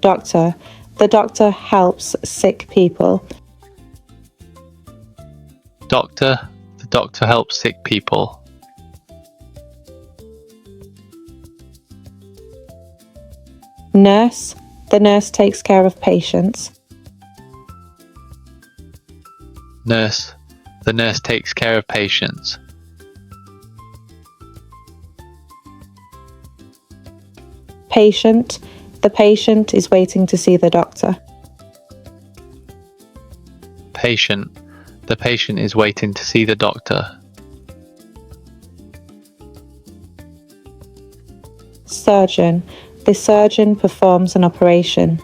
Doctor. The doctor helps sick people. Doctor. The doctor helps sick people. Nurse. The nurse takes care of patients. Nurse. The nurse takes care of patients. Patient. The patient is waiting to see the doctor. Patient. The patient is waiting to see the doctor. Surgeon. The surgeon performs an operation.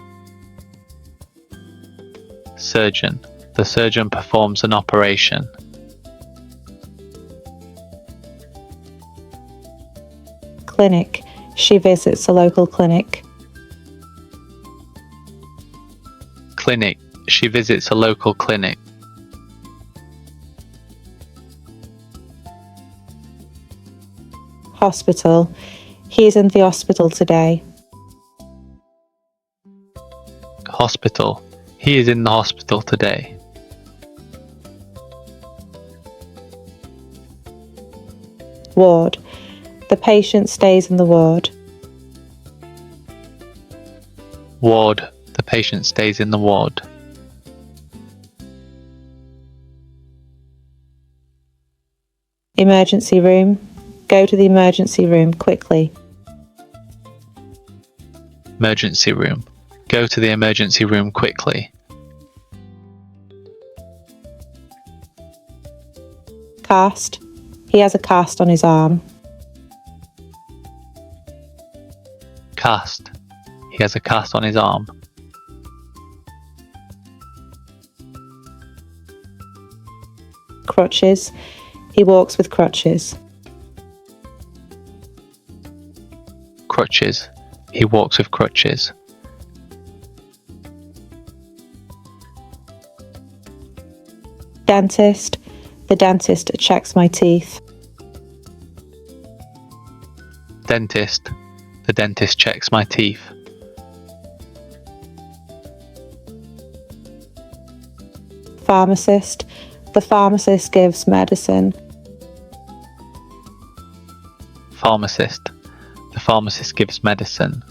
Surgeon. The surgeon performs an operation. Clinic. She visits a local clinic. Clinic. She visits a local clinic. Hospital. He is in the hospital today. Hospital. He is in the hospital today. Ward. The patient stays in the ward. Ward. The patient stays in the ward. Emergency room. Go to the emergency room quickly. Emergency room. Go to the emergency room quickly. Cast. He has a cast on his arm. Cast. He has a cast on his arm. Crutches. He walks with crutches. Crutches. He walks with crutches. Dentist. The dentist checks my teeth. Dentist. The dentist checks my teeth. Pharmacist. The pharmacist gives medicine. Pharmacist. The pharmacist gives medicine.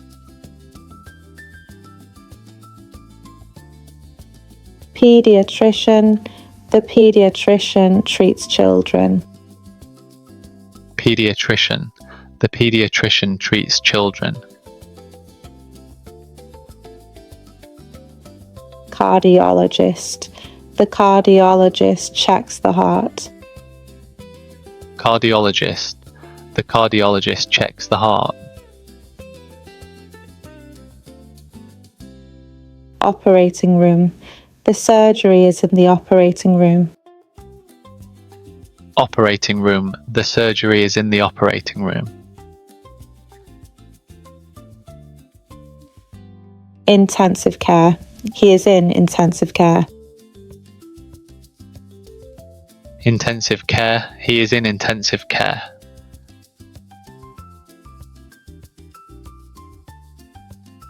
Pediatrician. The pediatrician treats children. Pediatrician. The pediatrician treats children. Cardiologist. The cardiologist checks the heart. Cardiologist. The cardiologist checks the heart. Operating room. The surgery is in the operating room. Operating room. The surgery is in the operating room. Intensive care. He is in intensive care. Intensive care. He is in intensive care.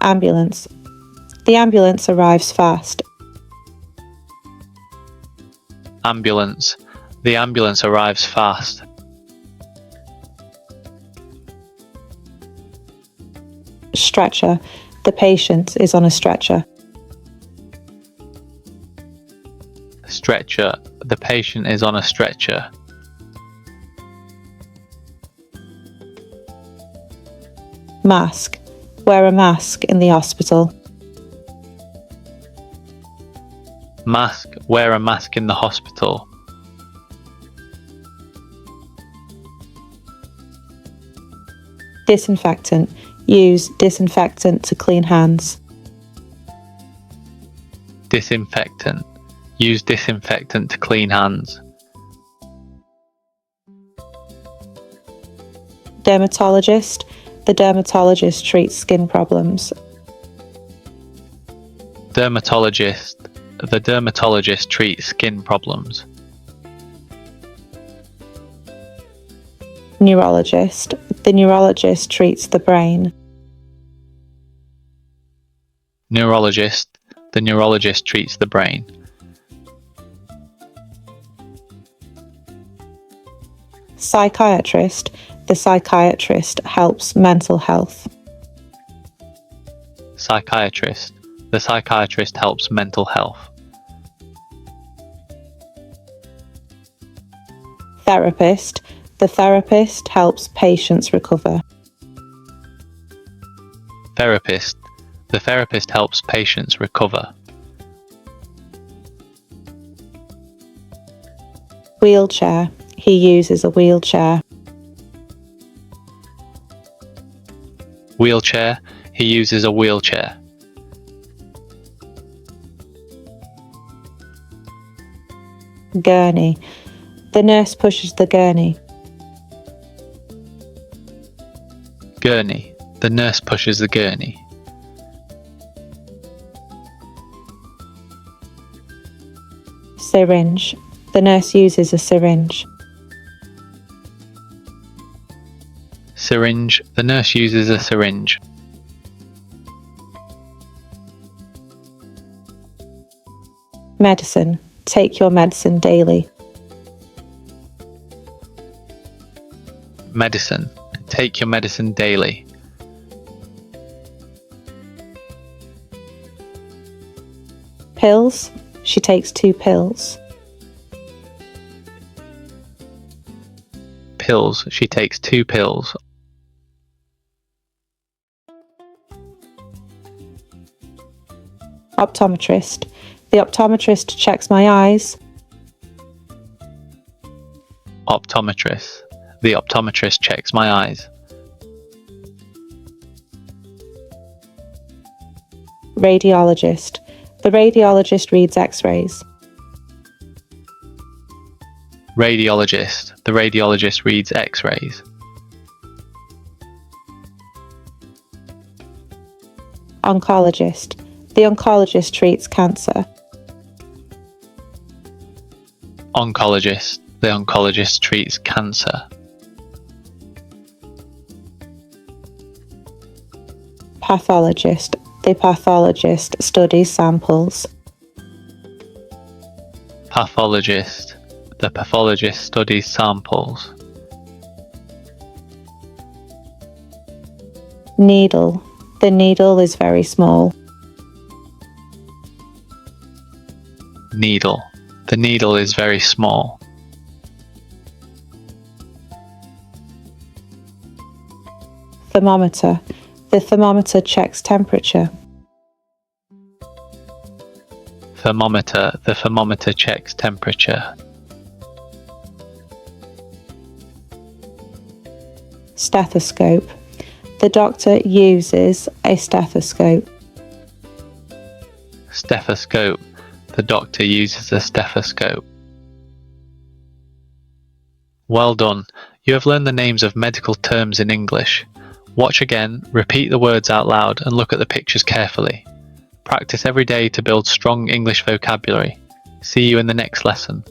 Ambulance. The ambulance arrives fast. Ambulance. The ambulance arrives fast. Stretcher. The patient is on a stretcher. Stretcher. The patient is on a stretcher. Mask. Wear a mask in the hospital. Mask. Wear a mask in the hospital. Disinfectant. Use disinfectant to clean hands. Disinfectant. Use disinfectant to clean hands. Dermatologist. The dermatologist treats skin problems. Dermatologist. The dermatologist treats skin problems. Neurologist. The neurologist treats the brain. Neurologist. The neurologist treats the brain. Psychiatrist. The psychiatrist helps mental health. Psychiatrist. The psychiatrist helps mental health. Therapist. The therapist helps patients recover. Therapist. The therapist helps patients recover. Wheelchair. He uses a wheelchair. Wheelchair. He uses a wheelchair. Gurney. The nurse pushes the gurney. Gurney. The nurse pushes the gurney. Syringe. The nurse uses a syringe. Syringe. The nurse uses a syringe. Medicine. Take your medicine daily. Medicine. Take your medicine daily. Pills. She takes 2 pills. Pills. She takes 2 pills. Optometrist. The optometrist checks my eyes. Optometrist. The optometrist checks my eyes. Radiologist. The radiologist reads X-rays. Radiologist. The radiologist reads X-rays. Oncologist. The oncologist treats cancer. Oncologist. The oncologist treats cancer. Pathologist. The pathologist studies samples. Pathologist. The pathologist studies samples. Needle. The needle is very small. Needle. The needle is very small. Thermometer. The thermometer checks temperature. Thermometer. The thermometer checks temperature. Stethoscope. The doctor uses a stethoscope. Stethoscope. The doctor uses a stethoscope. Well done. You have learned the names of medical terms in English. Watch again, repeat the words out loud and look at the pictures carefully. Practice every day to build strong English vocabulary. See you in the next lesson.